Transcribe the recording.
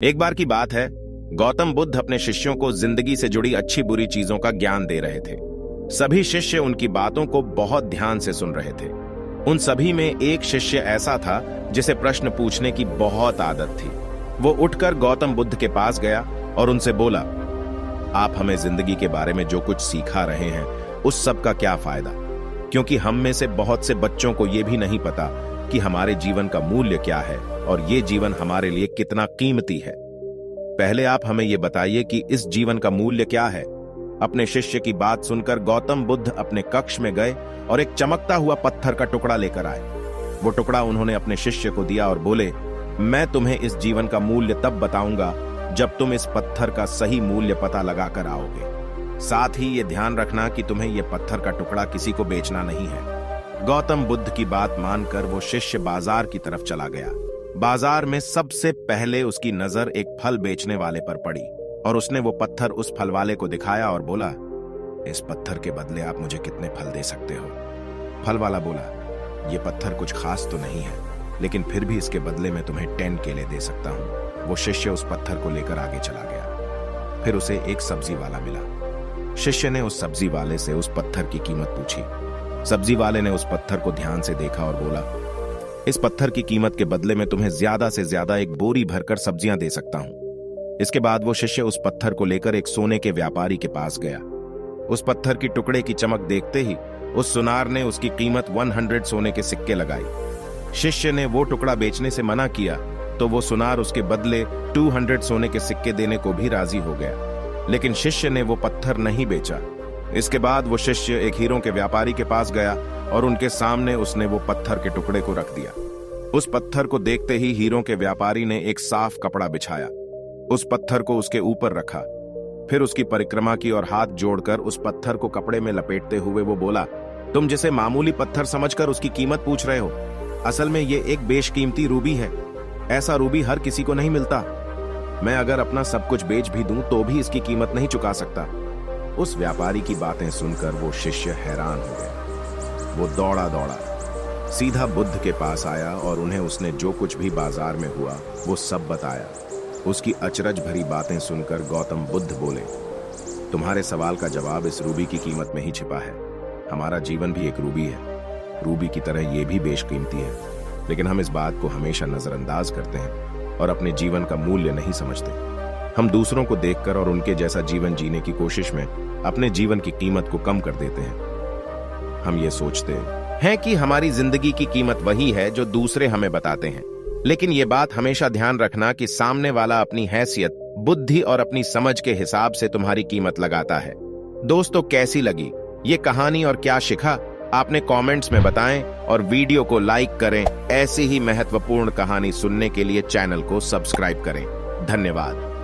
एक बार की बात है, गौतम बुद्ध अपने शिष्यों को जिंदगी से जुड़ी अच्छी बुरी चीजों का ज्ञान दे रहे थे। सभी शिष्य उनकी बातों को बहुत ध्यान से सुन रहे थे। उन सभी में एक शिष्य ऐसा था जिसे प्रश्न पूछने की बहुत आदत थी। वो उठकर गौतम बुद्ध के पास गया और उनसे बोला, आप हमें जिंदगी के बारे में जो कुछ सिखा रहे हैं उस सब का क्या फायदा, क्योंकि हम में से बहुत से बच्चों को यह भी नहीं पता कि हमारे जीवन का मूल्य क्या है और ये जीवन हमारे लिए कितना कीमती है। पहले आप हमें यह बताइए कि इस जीवन का मूल्य क्या है। अपने शिष्य की बात सुनकर गौतम बुद्ध अपने कक्ष में गए और एक चमकता हुआ पत्थर का टुकड़ा लेकर आए। वो टुकड़ा उन्होंने अपने शिष्य को दिया और बोले, मैं तुम्हें इस जीवन का मूल्य तब बताऊंगा जब तुम इस पत्थर का सही मूल्य पता लगाकर आओगे। साथ ही ये ध्यान रखना कि तुम्हें यह पत्थर का टुकड़ा किसी को बेचना नहीं है। गौतम बुद्ध की बात मानकर वो शिष्य बाजार की तरफ चला गया। बाजार में सबसे पहले उसकी नजर एक फल बेचने वाले पर पड़ी और उसने वो पत्थर उस फल वाले को दिखाया और बोला, इस पत्थर के बदले आप मुझे कितने फल दे सकते हो? फल वाला बोला, ये पत्थर कुछ खास तो नहीं है, लेकिन फिर भी इसके बदले में तुम्हें 10 केले दे सकता हूं। वो शिष्य उस पत्थर को लेकर आगे चला गया। फिर उसे एक सब्जी वाला मिला। शिष्य ने उस सब्जी वाले से उस पत्थर की कीमत पूछी। सब्जी वाले ने उस पत्थर को ध्यान से देखा और बोला, इस पत्थर की कीमत के बदले में तुम्हें ज्यादा से ज्यादा एक बोरी भरकर सब्जियां दे सकता हूं। इसके बाद वो शिष्य उस पत्थर को लेकर एक सोने के व्यापारी के पास गया। उस पत्थर की टुकड़े की चमक देखते ही उस सुनार ने उसकी कीमत 100 सोने के सिक्के लगाई। शिष्य ने वो टुकड़ा बेचने से मना किया तो वो सुनार उसके बदले 200 सोने के सिक्के देने को भी राजी हो गया, लेकिन शिष्य ने वो पत्थर नहीं बेचा। इसके बाद वो शिष्य एक हीरों के व्यापारी के पास गया और उनके सामने उसने वो पत्थर के टुकड़े को रख दिया। उस पत्थर को देखते ही हीरों के व्यापारी ने एक साफ कपड़ा बिछाया, उस पत्थर को उसके ऊपर रखा, फिर उसकी परिक्रमा की और हाथ जोड़कर उस पत्थर को कपड़े में लपेटते हुए वो बोला, तुम जिसे मामूली पत्थर समझकर उसकी कीमत पूछ रहे हो, असल में ये एक बेशकीमती रूबी है। ऐसा रूबी हर किसी को नहीं मिलता। मैं अगर अपना सब कुछ बेच भी दूं तो भी इसकी कीमत नहीं चुका सकता। उस व्यापारी की बातें सुनकर वो शिष्य हैरान हो गया। वो दौड़ा दौड़ा सीधा बुद्ध के पास आया और उन्हें उसने जो कुछ भी बाजार में हुआ वो सब बताया। उसकी अचरज भरी बातें सुनकर गौतम बुद्ध बोले, तुम्हारे सवाल का जवाब इस रूबी की कीमत में ही छिपा है। हमारा जीवन भी एक रूबी है। रूबी की तरह ये भी बेशकीमती है, लेकिन हम इस बात को हमेशा नजरअंदाज करते हैं और अपने जीवन का मूल्य नहीं समझते। हम दूसरों को देखकर और उनके जैसा जीवन जीने की कोशिश में अपने जीवन की कीमत को कम कर देते हैं। हम ये सोचते हैं कि हमारी जिंदगी की कीमत वही है जो दूसरे हमें बताते हैं, लेकिन ये बात हमेशा ध्यान रखना कि सामने वाला अपनी हैसियत, बुद्धि और अपनी समझ के हिसाब से तुम्हारी कीमत लगाता है। दोस्तों, कैसी लगी ये कहानी और क्या सीखा आपने कमेंट्स में बताएं और वीडियो को लाइक करें। ऐसी ही महत्वपूर्ण कहानी सुनने के लिए चैनल को सब्सक्राइब करें। धन्यवाद।